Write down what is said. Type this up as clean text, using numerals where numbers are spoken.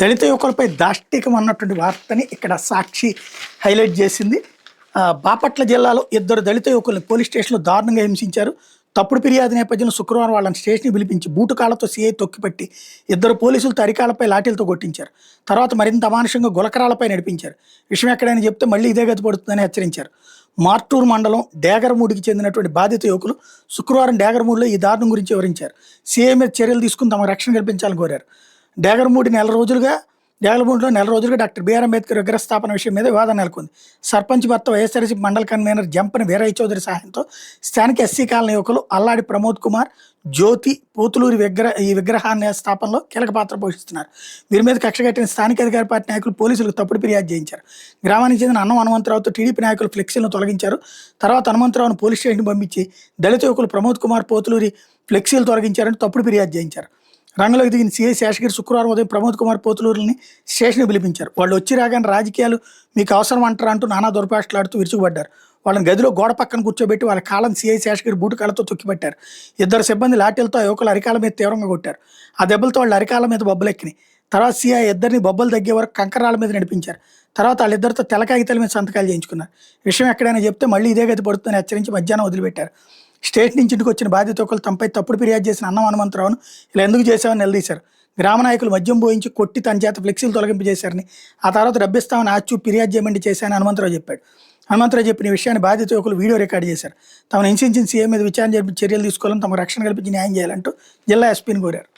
దళిత యువకులపై దాష్టికం అన్నటువంటి వార్తని ఇక్కడ సాక్షి హైలైట్ చేసింది. బాపట్ల జిల్లాలో ఇద్దరు దళిత యువకుల్ని పోలీస్ స్టేషన్లో దారుణంగా హింసించారు. తప్పుడు ఫిర్యాదు నేపథ్యంలో శుక్రవారం వాళ్ళని స్టేషన్కి పిలిపించి బూటు కాళ్లతో సీఐ తొక్కిపెట్టి ఇద్దరు పోలీసులు అరికాలపై లాఠీలతో కొట్టించారు. తర్వాత మరింత అమానుషంగా గులకరాలపై నడిపించారు. విషయం ఎక్కడైనా చెప్తే మళ్ళీ ఇదే గతి పడుతుందని హెచ్చరించారు. మార్టూరు మండలం డేగరమూడికి చెందినటువంటి బాధిత యువకులు శుక్రవారం డేగరమూడిలో ఈ దారుణం గురించి వివరించారు. సీఐ మీద చర్యలు తీసుకుని తమ రక్షణ కల్పించాలని కోరారు. డేగరమూడిలో నెల రోజులుగా డాక్టర్ బిఆర్ అంబేద్కర్ విగ్రహ స్థాపన విషయం మీద వివాదం నెలకొంది. సర్పంచ్ భర్త వైఎస్ఆర్సీపీ మండల కన్వీనర్ జంపని వీరయ్య చౌదరి సహాయంతో స్థానిక ఎస్సీ కాలనీ యువకులు అల్లాడి ప్రమోద్ కుమార్, జ్యోతి పోతులూరి ఈ విగ్రహాన్ని స్థాపనలో కీలక పాత్ర పోషిస్తున్నారు. వీరి మీద కక్ష కట్టిన స్థానిక అధికార పార్టీ నాయకులు పోలీసులకు తప్పుడు ఫిర్యాదు చేయించారు. గ్రామానికి చెందిన అన్నం హనుమంతరావుతో టీడీపీ నాయకులు ఫ్లెక్సీలను తొలగించారు. తర్వాత హనుమంతరావును పోలీస్ స్టేషన్కి పంపించి దళిత యువకులు ప్రమోద్ కుమార్, పోతులూరి ఫ్లెక్సీలు తొలగించారని తప్పుడు ఫిర్యాదు చేయించారు. రంగంలోకి దిగిన సీఐ శేషగిరి శుక్రవారం ఉదయం ప్రమోద్ కుమార్, పోతులూరుని స్టేషన్కి పిలిపించారు. వాళ్ళు వచ్చి రాగానే రాజకీయాలు మీకు అవసరం అంటారా అంటూ నానా దొరపాట్లాడుతూ విరుచుకుపడ్డారు. వాళ్ళని గదిలో గోడ పక్కన కూర్చోబెట్టి వాళ్ళ కాళ్ళని సీఐ శేషగిరి బూటు కాళ్ళతో తొక్కిపెట్టారు. ఇద్దరు సిబ్బంది లాఠీలతో యువకులు అరికాల మీద తీవ్రంగా కొట్టారు. ఆ దెబ్బలతో వాళ్ళు అరికాల మీద బొబ్బలెక్కినాయి. తర్వాత సీఐ ఇద్దరిని బొబ్బలు తగ్గే వరకు కంకరాల మీద నడిపించారు. తర్వాత వాళ్ళిద్దరితో తెల్ల కాగితాల మీద సంతకాలు చేయించుకున్నారు. విషయం ఎక్కడైనా చెప్తే మళ్ళీ ఇదే గతి పడుతుందని హెచ్చరించి మధ్యాహ్నం వదిలిపెట్టారు. స్టేట్ నుంచి ఇంటికి వచ్చిన బాధిత ఒకరు తమపై తప్పుడు ఫిర్యాదు చేసిన అన్నం హనుమంతరావును ఇలా ఎందుకు చేశామని నిలదీశారు. గ్రామ నాయకులు మద్యం పోయించి కొట్టి తన చేత ఫ్లెక్సీలు తొలగింపు చేశారని, ఆ తర్వాత డబ్బిస్తామని ఆచూ ఫిర్యాదు చేయమండి చేశానని హనుమంతరావు చెప్పాడు. హనుమంతరావు చెప్పిన విషయాన్ని బాధిత యువకులు వీడియో రికార్డు చేశారు. తమను హింసించిన సీఎం మీద విచారణ జరిపి చర్యలు తీసుకోవాలని, తమకు రక్షణ కల్పించి న్యాయం చేయాలంటూ జిల్లా ఎస్పీని కోరారు.